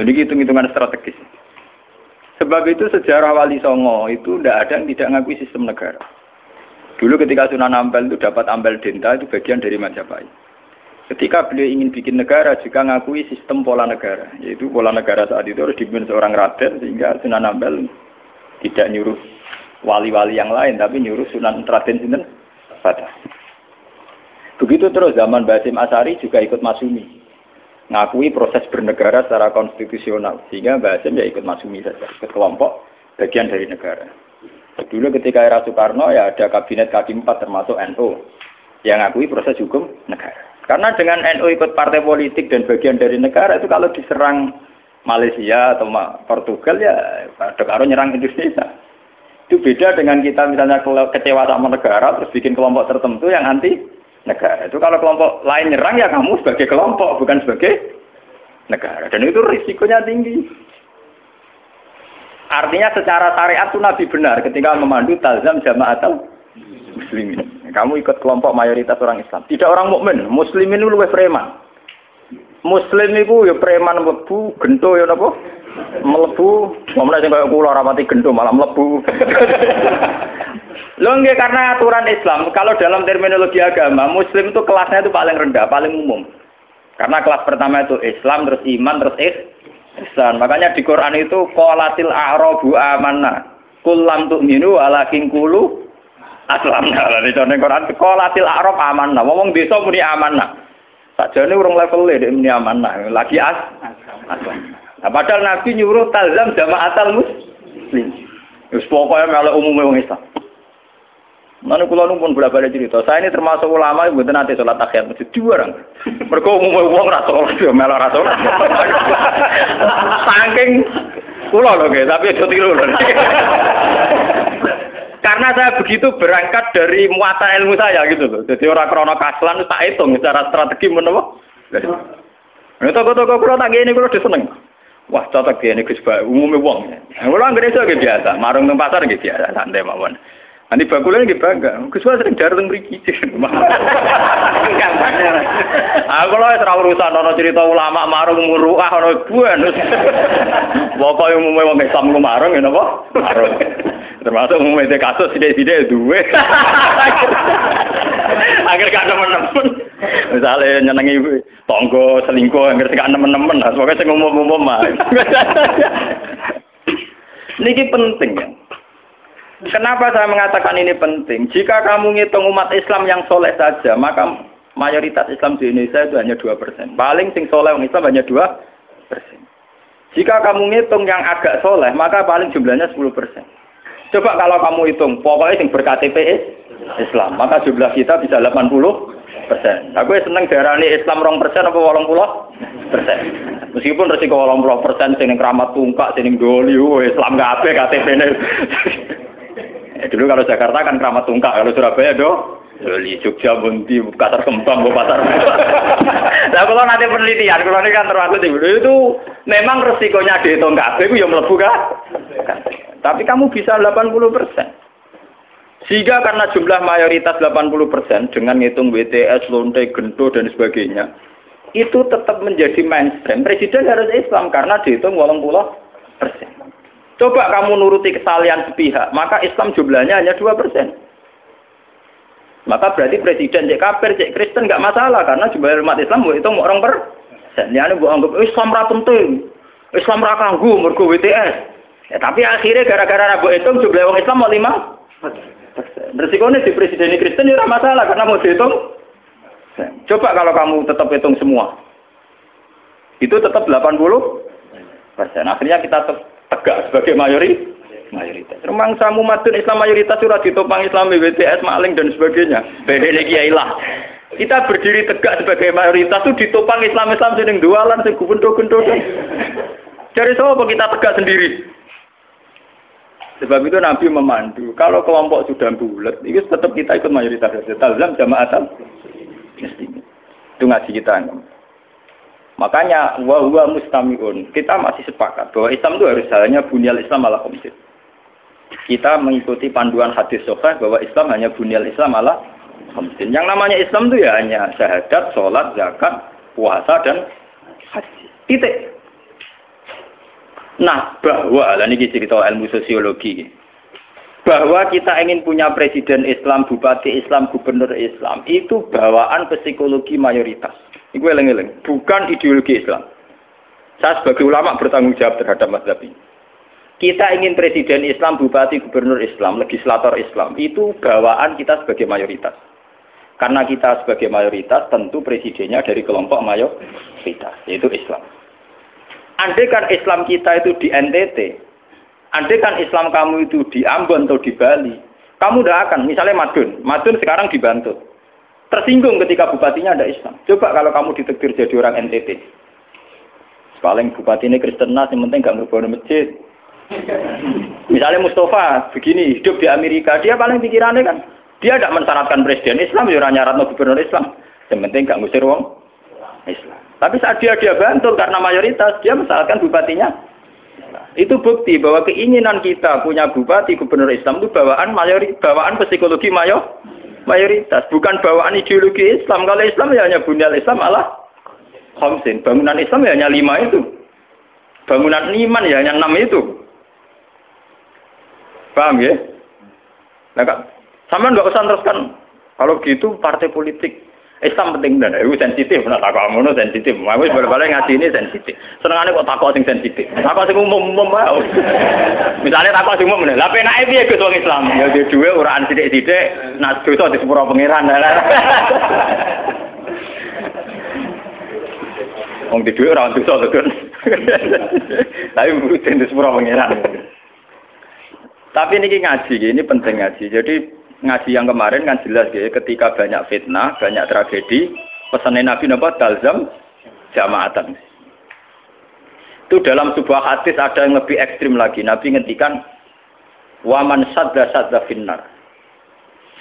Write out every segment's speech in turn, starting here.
Jadi hitung-hitungan strategis. Sebab itu sejarah Wali Songo itu tidak ada yang tidak ngakui sistem negara. Dulu ketika Sunan Ampel itu dapat Ampel Denta itu bagian dari Majapahit. Ketika beliau ingin bikin negara juga ngakui sistem pola negara. Yaitu pola negara saat itu harus dipimpin seorang raden sehingga Sunan Ampel tidak nyuruh wali-wali yang lain tapi nyuruh Sunan Raden Sinten Badah. Begitu terus zaman Basim Asy'ari juga ikut Masyumi. Ngakui proses bernegara secara konstitusional sehingga Basim ya ikut Masyumi saja, ikut kelompok bagian dari negara. Dulu ketika era Soekarno ya ada kabinet K4 termasuk NU yang ngakui proses hukum negara. Karena dengan NU ikut partai politik dan bagian dari negara itu kalau diserang Malaysia atau Portugal ya ada karo nyerang Indonesia. Itu beda dengan kita misalnya kecewa sama negara terus bikin kelompok tertentu yang anti negara. Itu kalau kelompok lain nyerang ya kamu sebagai kelompok bukan sebagai negara. Dan itu risikonya tinggi. Artinya secara syariat itu Nabi benar ketika memandu talzam jama'atul muslimin. Kamu ikut kelompok mayoritas orang Islam. Tidak orang mukmin. Muslimin itu lebih preman. Muslim itu ya preman mlebu, gento ya napa? Mlebu, momene sing kaya kula ora pati gento malah mlebu. Lho nggih karena aturan Islam, kalau dalam terminologi agama, muslim itu kelasnya itu paling rendah, paling umum. Karena kelas pertama itu Islam, terus iman, terus ihsan. Makanya di Quran itu qalatil a'rabu amanna. Qul lam tu'minu walakin qulu aslamna. Lah di Quran qalatil a'rab amanna. Wong desa muni amanna. Sajane urung level e muni amanna, lagi aslam. Nah, padahal Nabi nyuruh talzam jama'atul muslim. Wis pokoke melok umume wong Islam. Mana kula nu pun bolak-balik cerita. Saya ini termasuk ulama yang mboten ate salat tahiyat masjid orang. Mergo umume wong ra salat yo melok ra salat. Saking kula lho nggih, tapi aja tiru lho. Karena saya begitu berangkat dari muatan ilmu saya gitu loh. Jadi orang krono kaslan tak hitung secara strategi menapa. Nah, toko-toko kula tak ngene kula diseneng. Wah, cocok ngene Gus Ba, umume wong. Kula anggere iso nggih biasa, marung nang pasar nggih biasa, santai mawon. Ani bakule nggih bangga. Gus Ba sering dareng mriki. Aku lho ora urusan ana cerita ulama marung muruah ana buan. Pokoke umume wong Islam ku marung ya napa? Marung. Termasuk umume kasus sithik-sithik duwe. Agar gak nemen-nemen. Misale nyenengi tangga selingkuh agar gak nemen-nemen, pokoke sing umum-umum mah. Niki penting ya. Kenapa saya mengatakan ini penting? Jika kamu ngitung umat Islam yang soleh saja, maka mayoritas Islam di Indonesia itu hanya 2%. Paling sing soleh orang Islam hanya 2%. Jika kamu ngitung yang agak soleh, maka paling jumlahnya 10%. Coba kalau kamu hitung, pokoknya yang ber-KTP Islam, maka jumlah kita bisa 80%. Aku seneng darani Islam 2% apa 80%. Meskipun resiko 80% sing keramat tungkak, sing doli, Islam kabeh KTP-ne. Dulu kalau Jakarta kan keramat tungkak, kalau Surabaya doli, Jogja Bunti, Pasar Kembang, Pasar. Nah kalau nanti penelitian, kalau ini kan termasuk itu memang resikonya dihitung kabeh itu yang mlebu kan. Tapi kamu bisa 80%. Sehingga karena jumlah mayoritas 80% dengan ngitung WTS, lonte, gento dan sebagainya, itu tetap menjadi mainstream. Presiden harus Islam karena dihitung 80%. Coba kamu nuruti kesalahan sepihak, maka Islam jumlahnya hanya 2%. Maka berarti presiden cek kafir, cek Kristen nggak masalah karena jumlah umat Islam itu orang per. Jadi bu anggap Islam ra penting, Islam ra kanggo mergo WTS. Ya, tapi akhirnya gara-gara rabu itu jumlah orang Islam mau 5%. Resikonya di presiden Kristen itu masalah karena mau dihitung. Coba kalau kamu tetap hitung semua, itu tetap 80%. Akhirnya kita tegak sebagai mayoritas. Memang samu madun Islam mayoritas surat ditopang Islam WTS maling dan sebagainya. Bedene kiai lah. Kita berdiri tegak sebagai mayoritas itu ditopang Islam sing dualan sing gendo-gendo. Dari sapa kita tegak sendiri? Sebab itu Nabi memandu. Kalau kelompok sudah bulat, itu tetap kita ikut mayoritas saja. Talzam jama'atul muslimin. Itu ngaji kita. Makanya wa huwa mustami'un. Kita masih sepakat bahwa Islam itu harus jalannya bunyal Islam ala khamsin. Kita mengikuti panduan hadis sahih bahwa Islam hanya bunyal Islam ala khamsin. Yang namanya Islam itu ya hanya syahadat, salat, zakat, puasa dan haji. Titik. Nah, bahwa ini cerita ilmu sosiologi. Bahwa kita ingin punya presiden Islam, bupati Islam, gubernur Islam, itu bawaan psikologi mayoritas. Itu eleng-eleng, bukan ideologi Islam. Saya sebagai ulama bertanggung jawab terhadap mazhab ini. Kita ingin presiden Islam, bupati, gubernur Islam, legislator Islam, itu bawaan kita sebagai mayoritas. Karena kita sebagai mayoritas, tentu presidennya dari kelompok mayoritas, yaitu Islam. Andai kan Islam kita itu di NTT, andai kan Islam kamu itu di Ambon atau di Bali, kamu tidak akan, misalnya Madun sekarang di Bantul, tersinggung ketika bupatinya ada Islam. Coba kalau kamu ditekdir jadi orang NTT, paling bupati ini Kristen, yang penting nggak ngebangun masjid. Misalnya Mustafa begini, hidup di Amerika, dia paling pikirannya kan, dia tidak mensyaratkan presiden Islam, ya orang nyarat gubernur Islam, yang penting nggak ngusir wong Islam. Tapi saat dia Bantul karena mayoritas, dia mensyaratkan bupatinya. Itu bukti bahwa keinginan kita punya bupati gubernur Islam itu bawaan psikologi mayoritas, bukan bawaan ideologi Islam. Kalau Islam ya hanya bunyal Islam Allah khamsin. Bangunan Islam ya hanya 5 itu. Bangunan iman ya hanya 6 itu. Paham ya? Nah, sama nggak usah teruskan. Kalau gitu partai politik Islam penting dan itu sensitif, nah takut ngono sensitif. Aku balik-balik ngaji ini sensitif. Senengane kok takut sing sensitif. Takut sing umum wae. Misalnya takut sing umum, lha penake piye Gus wong Islam? Ya di dhuwit uraan sithik-sithik, nak dosa di sepuro pangeran. Wong di dhuwit ora dosa to, tapi mesti di sepuro pangeran. Tapi niki ngaji, ini penting ngaji. Jadi ngaji yang kemarin kan jelas ya, ketika banyak fitnah, banyak tragedi, pesannya Nabi napa talzam jamaatan. Itu dalam sebuah hadis ada yang lebih ekstrim lagi. Nabi ngendikan waman sadda finnar.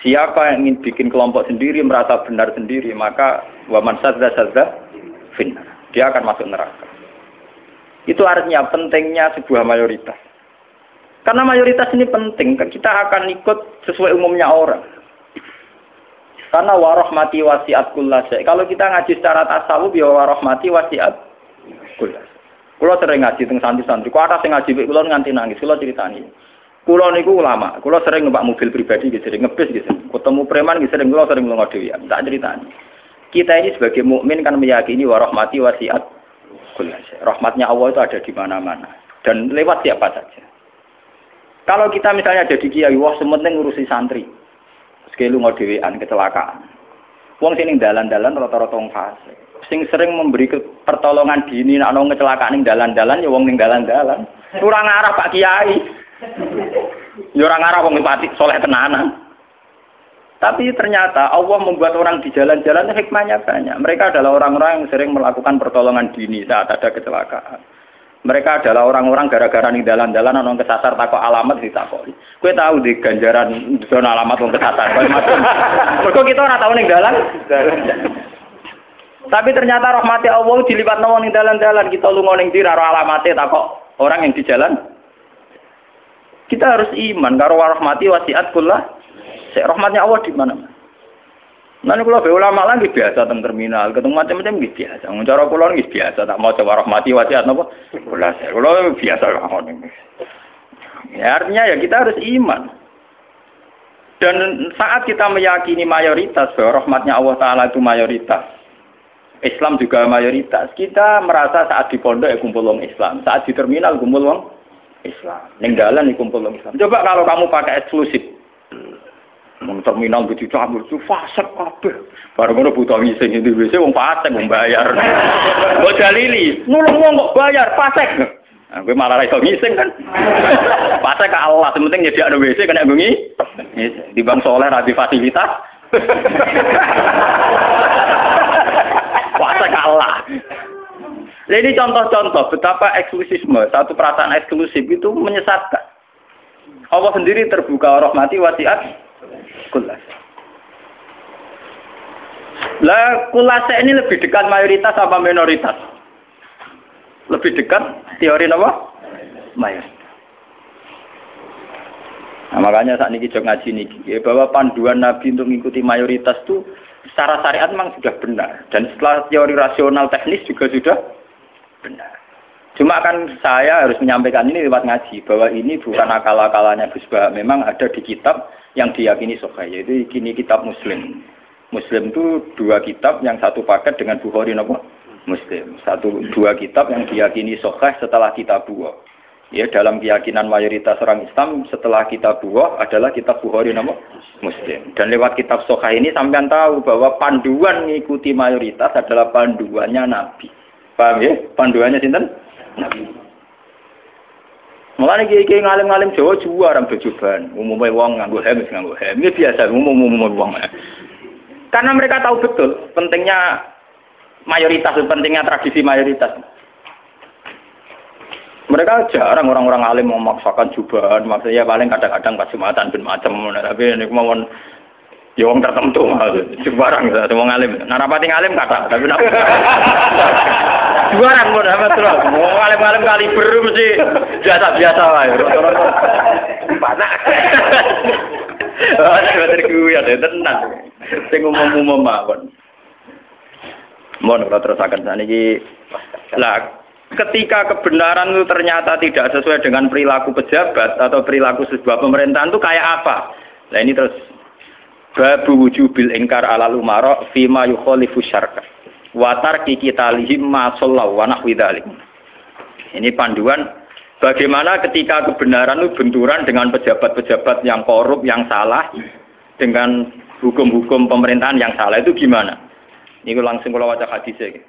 Siapa yang ingin bikin kelompok sendiri, merasa benar sendiri, maka waman sadda finnar. Dia akan masuk neraka. Itu artinya pentingnya sebuah mayoritas. Karena mayoritas ini penting, kita akan ikut sesuai umumnya orang. Karena warahmati wasiat kullasya. Kalau kita ngaji secara tasawuf, ya warahmati wasiat kullasya. Kulo sering ngaji teng santri-santri. Kulo ada sing ngaji kulo nganti nangis. Kulo ceritani. Kulo niku ulama. Kulo sering numpak mobil pribadi, sering ngebis gitu. Ketemu preman sering kulo sering lunga dhewean. Tak ceritani. Kita ini sebagai mukmin kan meyakini warahmati wasiat kullasya. Rahmatnya Allah itu ada di mana-mana dan lewat siapa saja. Kalau kita misalnya jadi kiai, wah sementing ngurusi santri. Sekali lunga dhewean kecelakaan. Wong sing ning dalan-dalan rata-rata wong fasik. Sing sering memberi pertolongan dini nek ana kecelakaan ning dalan-dalan ya wong ning dalan-dalan. Ora ngarah Pak Kiai. Ya ora ngarah wong pati soleh tenanan. Tapi ternyata Allah membuat orang di jalan-jalan hikmahnya banyak. Mereka adalah orang-orang yang sering melakukan pertolongan dini saat ada kecelakaan. Mereka adalah orang-orang gara-gara ning dalan-dalan ana kesasar takok alamat ditakoki. Kowe tahu di ganjaran zona alamat wong kesasar. Mergo kita ora tahu ning dalan. Tapi ternyata rahmati Allah diliwatno wong ning dalan-dalan, kita lunga ning ndi ora alamate takok orang yang di jalan. Kita harus iman karo rahmati wasiat kullah. Rahmatnya Allah di mana-mana. Nanti kalau be ulama lagi biasa teng terminal, ketemu macam-macam gitu biasa. Cara kula nggih biasa, tak mau coba rahmati wasiat napa? Kula biasa ngono. Ya artinya ya kita harus iman. Dan saat kita meyakini mayoritas bahwa rahmatnya Allah Taala itu mayoritas, Islam juga mayoritas, kita merasa saat di pondok ya kumpul wong Islam, saat di terminal kumpul wong Islam, ning dalan kumpul wong Islam. Coba kalau kamu pakai eksklusif. Terminal begitu cabur itu fasik kabeh. Baru ngono butuh ngising di WC wong fasik wong bayar. Mbok dalili, nulung wong kok bayar fasik. Nah, kowe malah iso ngising kan. Fasik ka Allah, penting nyediakno WC kena bengi. Di bang soleh ra di fasilitas. Fasik ka Allah. Jadi contoh-contoh betapa eksklusisme, satu perasaan eksklusif itu menyesatkan. Allah sendiri terbuka rahmati wasiat kulas. Lah kulas ini lebih dekat mayoritas apa minoritas? Lebih dekat teori apa? Mayoritas. Nah, makanya saat ini kita ngaji ini bahwa panduan Nabi untuk mengikuti mayoritas itu secara syariat memang sudah benar dan setelah teori rasional teknis juga sudah benar. Cuma kan saya harus menyampaikan ini lewat ngaji bahwa ini bukan akal-akalannya Gus Bah. Memang ada di kitab yang diyakini sahih, yaitu ini kitab Muslim. Muslim itu 2 kitab, yang satu paket dengan Bukhari napa? Muslim. 2 kitab yang diyakini sahih setelah kitabullah. Ya, dalam keyakinan mayoritas orang Islam setelah kitabullah adalah kitab Bukhari napa? Muslim. Dan lewat kitab sahih ini sampean tahu bahwa panduan mengikuti mayoritas adalah panduannya Nabi. Paham ya? Panduannya sinten? Nabi. Mulane kiai-kiai ngalim-ngalim Jawa juara bejoban. Umumnya wong nganggo hem nganggo hem. Ini biasa umum wong. Karena mereka tahu betul pentingnya mayoritas, pentingnya tradisi mayoritas. Mereka jarang orang-orang alim memaksakan jubahan, maksudnya paling kadang-kadang pas Jumatan ben macam, tapi ini kemauan ya wong tertentu jubarang semua alim. Nah rapati alim kata, tapi nak jubarang pun apa terus. Mau alim-alim kali beru mesti biasa-biasa wae. Panak. Ada terkuat ya tenang. Sing umum-umum mawon. Mohon kalau terusaken saniki. Lah ketika kebenaran itu ternyata tidak sesuai dengan perilaku pejabat atau perilaku sebuah pemerintahan itu kayak apa? Nah ini terus babu wujubil ingkar alal umara fima yukhalifu syar'a wa tarki qitalihim ma sallallahu wa nahwi dzalik. Ini panduan bagaimana ketika kebenaran itu benturan dengan pejabat-pejabat yang korup, yang salah, dengan hukum-hukum pemerintahan yang salah itu gimana? Ini langsung kalau waca hadisnya.